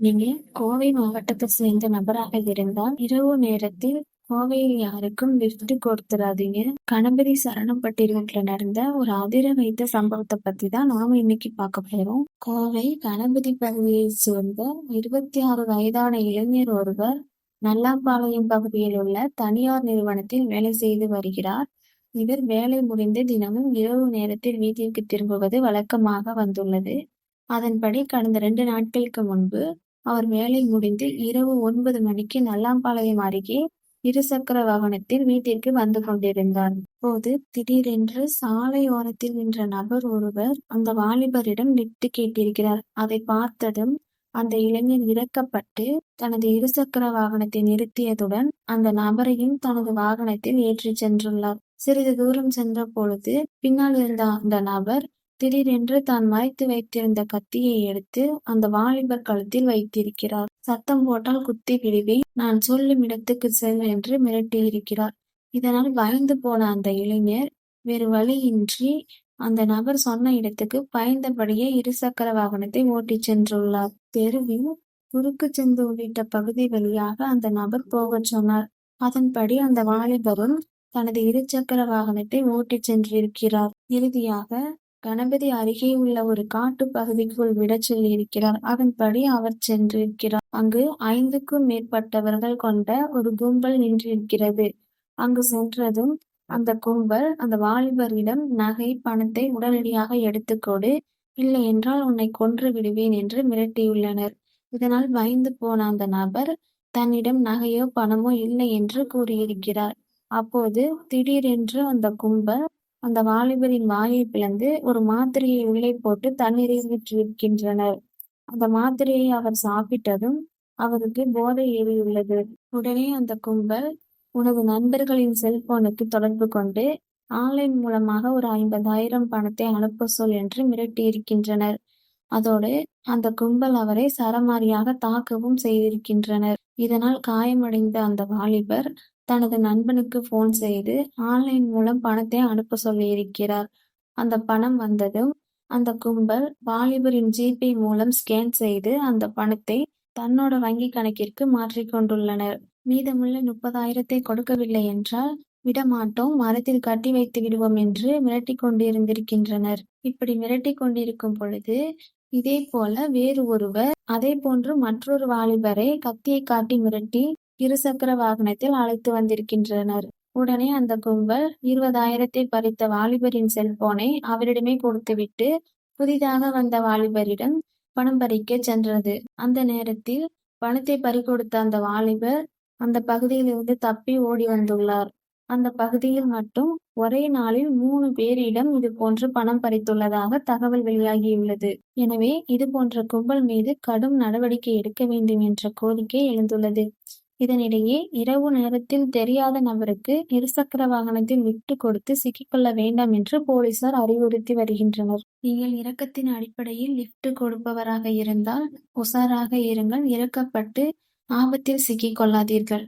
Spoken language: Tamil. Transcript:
நீங்க கோவை மாவட்டத்தை சேர்ந்த நபராக இருந்தால் இரவு நேரத்தில் கோவையில் யாருக்கும் லிஃப்ட் கொடுத்துடாதீங்க. கணபதி சரணம்பட்டிருக்குல நடந்த ஒரு அதிர வைத்த சம்பவத்தை பத்தி தான் நாம இன்னைக்கு பார்க்க போறோம். கோவை கணபதி பகுதியை சேர்ந்த 26 வயதான இளைஞர் ஒருவர் நல்லாம்பாளையம் பகுதியில் உள்ள தனியார் நிறுவனத்தில் வேலை செய்து வருகிறார். இவர் வேலை முடிந்து தினமும் இரவு நேரத்தில் வீட்டிற்கு திரும்புவது வழக்கமாக வந்துள்ளது. அதன்படி கடந்த 2 நாட்களுக்கு முன்பு அவர் வேலை முடிந்து இரவு 9 மணிக்கு நல்லாம்பாளையம் அருகே இருசக்கர வாகனத்தில் வீட்டிற்கு வந்து கொண்டிருந்தார். அப்போது திடீரென்று சாலை ஓரத்தில் நின்ற நபர் ஒருவர் அந்த வாலிபரிடம் லிப்ட் கேட்டிருக்கிறார். அதை பார்த்ததும் அந்த இளைஞர் இறக்கப்பட்டு தனது இருசக்கர வாகனத்தை நிறுத்தியதுடன் அந்த நபரையும் தனது வாகனத்தில் ஏற்றிச் சென்றுள்ளார். சிறிது தூரம் சென்ற பொழுது பின்னால் இருந்த அந்த நபர் திடீரென்று தான் மறைத்து வைத்திருந்த கத்தியை எடுத்து அந்த வாலிபர் கழுத்தில் வைத்திருக்கிறார். சத்தம் போட்டால் குத்தி விடுவேன், நான் சொல்லும் இடத்துக்கு செல் என்று மிரட்டியிருக்கிறார். இதனால் பயந்து போன அந்த இளைஞர் வேறு வழியின்றி அந்த நபர் சொன்ன இடத்துக்கு பயந்தபடியே இருசக்கர வாகனத்தை ஓட்டிச் சென்றுள்ளார். தெருவில் குறுக்கு சந்து உள்ளிட்ட பகுதி வழியாக அந்த நபர் போகச் சொன்னார். அதன்படி அந்த வாலிபரும் தனது இருசக்கர வாகனத்தை ஓட்டிச் சென்றிருக்கிறார். இறுதியாக கணபதி அருகே உள்ள ஒரு காட்டு பகுதிக்குள் விடச் சொல்லியிருக்கிறார். அதன்படி அவர் சென்றிருக்கிறார். அங்கு 5க்கும் மேற்பட்டவர்கள் கொண்ட ஒரு கும்பல் நின்றிருக்கிறது. அங்கு சென்றதும் அந்த கும்பல் அந்த வாலிபரிடம் நகை பணத்தை உடனடியாக எடுத்துக்கொடு, இல்லை என்றால் உன்னை கொன்று விடுவேன் என்று மிரட்டியுள்ளனர். இதனால் பயந்து போன அந்த நபர் தன்னிடம் நகையோ பணமோ இல்லை என்று கூறியிருக்கிறார். அப்போது திடீரென்று அந்த கும்பல் அந்த வாலிபரின் வாயை பிளந்து ஒரு மாத்திரையை உள்ளே போட்டு தண்ணீரை ஊற்றியிருக்கின்றனர். அந்த மாத்திரையை அவர் சாப்பிட்டதும் அவருக்கு போதை ஏறியுள்ளது. உடனே அந்த கும்பல் உனது நண்பர்களின் செல்போனுக்கு தொடர்பு கொண்டு ஆன்லைன் மூலமாக ஒரு 50,000 பணத்தை அனுப்ப சொல் என்று மிரட்டியிருக்கின்றனர். அதோடு அந்த கும்பல் அவரை சரமாரியாக தாக்கவும் செய்திருக்கின்றனர். இதனால் காயமடைந்த அந்த வாலிபர் தனது நண்பனுக்கு போன் செய்து ஆன்லைன் மூலம் பணத்தை அனுப்ப சொல்லியிருக்கிறார். அந்த பணம் வந்ததும் அந்த கும்பல் வாலிபரின் ஜிபே மூலம் ஸ்கேன் செய்து அந்த பணத்தை தன்னோட வங்கி கணக்கிற்கு மாற்றிக்கொண்டுள்ளனர். மீதமுள்ள 30,000 கொடுக்கவில்லை என்றால் விடமாட்டோம், மரத்தில் கட்டி வைத்து விடுவோம் என்று மிரட்டி கொண்டிருந்திருக்கின்றனர். இப்படி மிரட்டி கொண்டிருக்கும் பொழுது இதே போல வேறு ஒருவர் அதே போன்று மற்றொரு வாலிபரை கத்தியை காட்டி மிரட்டி இருசக்கர வாகனத்தில் அழைத்து வந்திருக்கின்றனர். உடனே அந்த கும்பல் 20,000 பறித்த வாலிபரின் செல்போனை அவரிடமே கொடுத்துவிட்டு புதிதாக வந்த வாலிபரிடம் பணம் பறிக்க சென்றது. அந்த நேரத்தில் பணத்தை பறிகொடுத்த அந்த வாலிபர் அந்த பகுதியிலிருந்து தப்பி ஓடி வந்துள்ளார். அந்த பகுதியில் மட்டும் ஒரே நாளில் 3 பேரிடம் இது போன்று பணம் பறித்துள்ளதாக தகவல் வெளியாகியுள்ளது. எனவே இது போன்ற கும்பல் மீது கடும் நடவடிக்கை எடுக்க வேண்டும் என்ற கோரிக்கை எழுந்துள்ளது. இதனிடையே இரவு நேரத்தில் தெரியாத நபருக்கு இருசக்கர வாகனத்தில் லிப்ட் கொடுத்து சிக்கிக்கொள்ள வேண்டாம் என்று போலீசார் அறிவுறுத்தி வருகின்றனர். நீங்கள் இரக்கத்தின் அடிப்படையில் லிப்ட் கொடுப்பவராக இருந்தால் உஷாராக இருங்கள், இறக்கப்பட்டு ஆபத்தில் சிக்கிக் கொள்ளாதீர்கள்.